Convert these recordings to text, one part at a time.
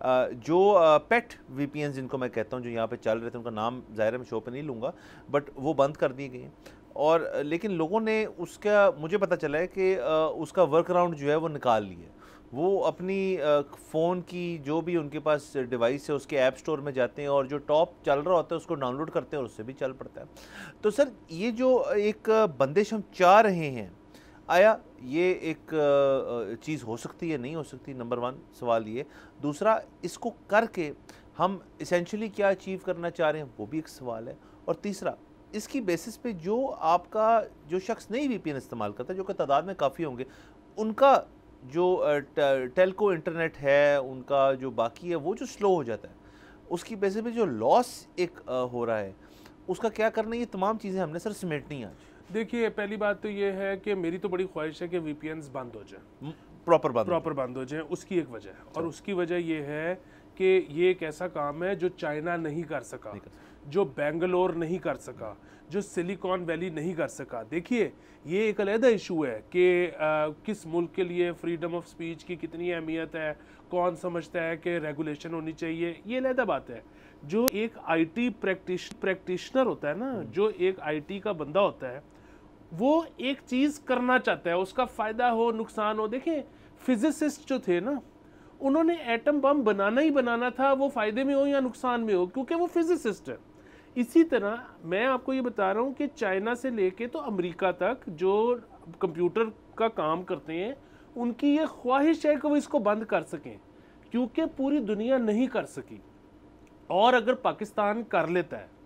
जो पेट वीपीएन जिनको मैं कहता हूँ, जो यहाँ पे चल रहे थे, उनका नाम ज़ाहिर है मैं शो पे नहीं लूँगा, बट वो बंद कर दिए गए हैं। और लेकिन लोगों ने उसका, मुझे पता चला है कि उसका वर्क अराउंड जो है वो निकाल लिया। वो अपनी फ़ोन की जो भी उनके पास डिवाइस है उसके ऐप स्टोर में जाते हैं और जो टॉप चल रहा होता है उसको डाउनलोड करते हैं और उससे भी चल पड़ता है। तो सर ये जो एक बंदिश हम चाह रहे हैं, आया ये एक चीज़ हो सकती है, नहीं हो सकती? नंबर 1 सवाल ये। दूसरा, इसको करके हम इसेंशियली क्या अचीव करना चाह रहे हैं, वो भी एक सवाल है। और तीसरा, इसकी बेसिस पे जो आपका जो शख्स नहीं वीपीएन इस्तेमाल करता, जो कि तादाद में काफ़ी होंगे, उनका जो टेलको इंटरनेट है, उनका जो बाकी है वो जो स्लो हो जाता है, उसकी बेसिस पे जो लॉस एक हो रहा है, उसका क्या करना है? ये तमाम चीज़ें हमने सर समेटनी है आज। देखिए, पहली बात तो ये है कि मेरी तो बड़ी ख्वाहिश है कि वीपीएन्स बंद हो जाए, प्रॉपर बंद हो जाए। उसकी एक वजह है, और उसकी वजह ये है कि ये एक ऐसा काम है जो चाइना नहीं कर सका, जो बेंगलोर नहीं कर सका, जो सिलिकॉन वैली नहीं कर सका। देखिए, ये एक अलग इशू है कि किस मुल्क के लिए फ्रीडम ऑफ स्पीच की कितनी अहमियत है, कौन समझता है कि रेगुलेशन होनी चाहिए, ये अलग बात है। जो एक आईटी प्रैक्टिशनर होता है ना, जो एक आईटी का बंदा होता है, वो एक चीज़ करना चाहता है, उसका फ़ायदा हो नुकसान हो। देखिए, फिजिसिस्ट जो थे ना, उन्होंने एटम बम बनाना ही बनाना था, वो फ़ायदे में हो या नुकसान में हो, क्योंकि वो फिजिसिस्ट है। इसी तरह मैं आपको ये बता रहा हूँ कि चाइना से लेके तो अमेरिका तक जो कंप्यूटर का काम करते हैं, उनकी ये ख्वाहिश है कि वो इसको बंद कर सकें, क्योंकि पूरी दुनिया नहीं कर सकी। और अगर पाकिस्तान कर लेता है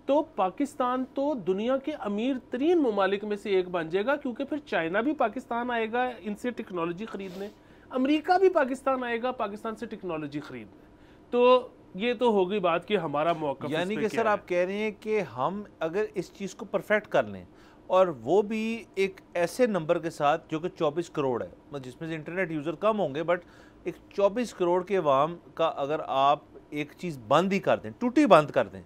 तो पाकिस्तान तो दुनिया के अमीर तरीन ममालिक में से एक बन जाएगा, क्योंकि फिर चाइना भी पाकिस्तान आएगा इनसे टेक्नोलॉजी ख़रीदने, अमेरिका भी पाकिस्तान आएगा पाकिस्तान से टेक्नोलॉजी ख़रीदने। तो ये तो हो गई बात कि हमारा मौका, यानी कि सर आप कह रहे हैं कि हम अगर इस चीज़ को परफेक्ट कर लें, और वो भी एक ऐसे नंबर के साथ जो कि 24 करोड़ है, मतलब जिसमें से इंटरनेट यूज़र कम होंगे, बट एक 24 करोड़ के अवाम का अगर आप एक चीज़ बंद ही कर दें, टूटी बंद कर दें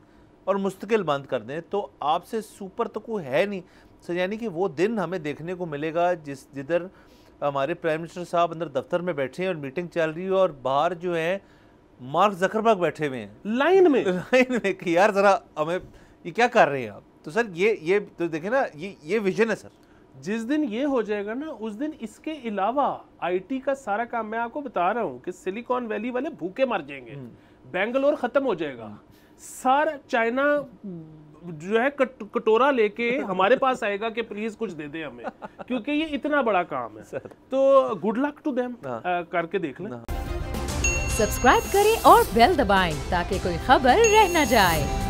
और मुस्तकिल बंद कर दें, तो आपसे सुपर तो कोई है नहीं सर। यानी कि वो दिन हमें देखने को मिलेगा जिधर हमारे प्राइम मिनिस्टर साहब अंदर दफ्तर में बैठे हैं और मीटिंग चल रही है, और बाहर जो है मार्क ज़करबर्ग बैठे हुए हैं लाइन में कि यार ज़रा हमें ये क्या कर रहे हैं आप। तो सर ये तो देखें ना, ये विजन है सर। जिस दिन ये हो जाएगा ना, उस दिन इसके अलावा आईटी का सारा काम, मैं आपको बता रहा हूँ कि सिलिकॉन वैली वाले भूखे मर जाएंगे, बेंगलोर ख़त्म हो जाएगा, सारा चाइना जो है कटोरा लेके हमारे पास आएगा कि प्लीज कुछ दे दे हमें, क्योंकि ये इतना बड़ा काम है। तो गुड लक टू देम, करके देख लें। सब्सक्राइब करें और बेल दबाएं ताकि कोई खबर रह न जाए।